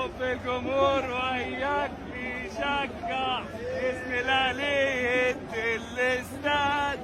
حب الجمهور وياك بيشجع اسم الاهلي الاستاد،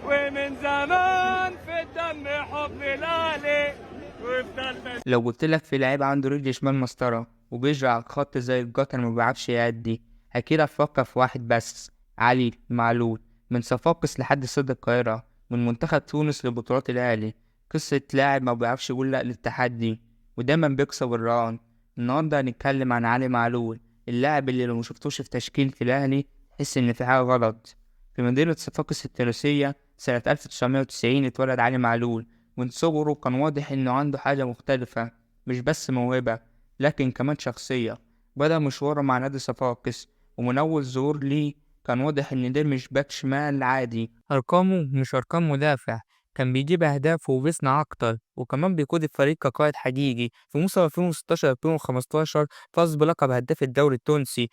ومن زمان في الدم حب الاهلي ويفضل. لو قلتلك في لعيب عنده رجل شمال مسطرة وبيجري على الخط زي القطر مبيعرفش يأدي، أكيد هتفكر في واحد بس: علي معلول. من صفاقس لحد استاد القاهرة، من منتخب تونس لبطولات الأهلي، قصة لاعب مبيعرفش يقول لأ للتحدي ودايما بيكسب الرهان. النهاردة هنتكلم عن علي معلول، اللاعب اللي لو مشفتوش في تشكيلة الأهلي تحس إن في حاجة غلط. في مدينة صفاقس التونسية سنة 1990 اتولد علي معلول. من صغره كان واضح إنه عنده حاجة مختلفة، مش بس موهبة لكن كمان شخصية. بدأ مشواره مع نادي صفاقس، ومن أول ظهور ليه كان واضح إن ده مش باك شمال عادي. أرقامه مش أرقام مدافع، كان بيجيب أهداف وبيصنع أكتر، وكمان بيقود الفريق كقائد حقيقي. في موسم 2016-2015 فاز بلقب هداف الدوري التونسي.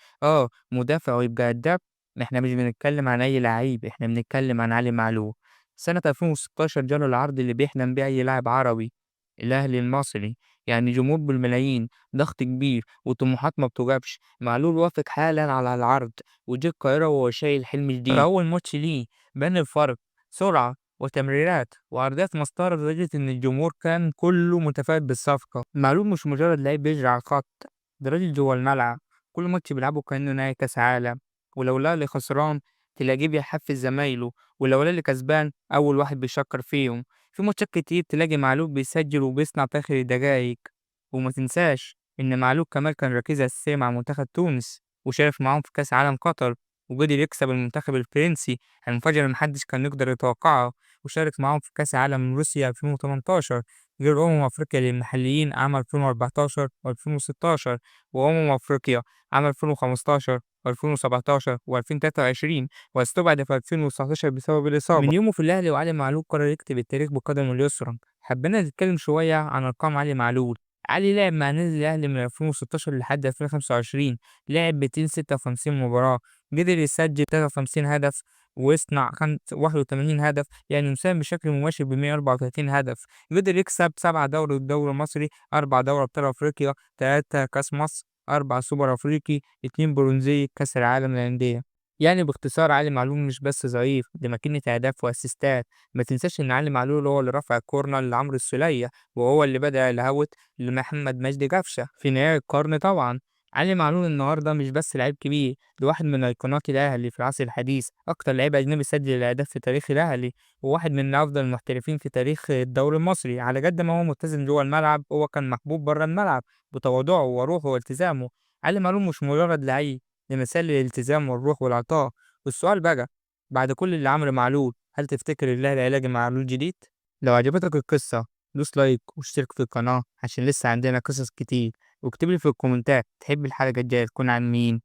مدافع ويبقى هداف؟ احنا مش بنتكلم عن أي لعيب، احنا بنتكلم عن علي معلول. سنة 2016 جاله العرض اللي بيحلم بيه أي لاعب عربي: الأهلي المصري. يعني جمهور بالملايين، ضغط كبير، وطموحات ما بتوجبش. معلول وافق حالا على العرض وجه القاهرة وهو شايل حلم جديد. فأول ماتش ليه بان الفرق: سرعة وتمريرات وعرضيات مسطرة، لدرجة إن الجمهور كان كله متفائل بالصفقة. معلول مش مجرد لعيب بيجري على الخط، ده راجل جوه الملعب. كل ماتش بيلعبه كأنه نهائي كأس عالم، ولو الأهلي خسران تلاقيه بيحفز زمايله، ولو الأهلي كسبان أول واحد بيشكر فيهم. في ماتشات كتير تلاقي معلول بيسجل وبيصنع في آخر الدقايق. وما تنساش إن معلول كمان كان ركيزة أساسية مع منتخب تونس، وشارك معاهم في كأس عالم قطر، وقدر يكسب المنتخب الفرنسي المفاجأة اللي محدش كان يقدر يتوقعها. وشارك معاهم في كأس عالم روسيا 2018، غير أفريقيا للمحليين عام 2014 و2016، أفريقيا عام 2015 و2017 و2023، واستبعد في 2019 بسبب الإصابة. من يومه في الأهلي وعلي معلول قرر يكتب التاريخ بقدمه اليسرى. حبينا نتكلم شوية عن أرقام علي معلول. علي لعب مع نادي الأهلي من 2016 لحد 2025، لعب 256 مباراة، قدر يسجل 53 هدف ويصنع 81 هدف، يعني مساهم بشكل مباشر ب 134 هدف. قدر يكسب 7 دوري الدوري المصري، 4 دوري أبطال أفريقيا، 3 كأس مصر، 4 سوبر أفريقي، 2 برونزية كأس العالم للأندية. يعني باختصار علي معلول مش بس ظريف، دي ماكينة أهداف وأسيستات. ما تنساش إن علي معلول هو اللي رفع الكورنر لعمرو السولية، وهو اللي بدأ الهوت لمحمد مجدي قفشة في نهاية القرن طبعا. علي معلول النهارده مش بس لعيب كبير، ده واحد من أيقونات الأهلي في العصر الحديث، أكتر لعيب أجنبي سجل الأهداف في تاريخ الأهلي، وواحد من أفضل المحترفين في تاريخ الدوري المصري. على قد ما هو متزن جوه الملعب، هو كان محبوب بره الملعب بتواضعه وروحه والتزامه. علي معلول مش مجرد لعيب، ده مثال للالتزام والروح والعطاء. والسؤال بقى: بعد كل اللي عمله معلول، هل تفتكر الأهلي هيلاقي معلول جديد؟ لو عجبتك القصة دوس لايك واشترك في القناة عشان لسه عندنا قصص كتير، واكتبلي في الكومنتات تحب الحلقة الجاية تكون عن مين.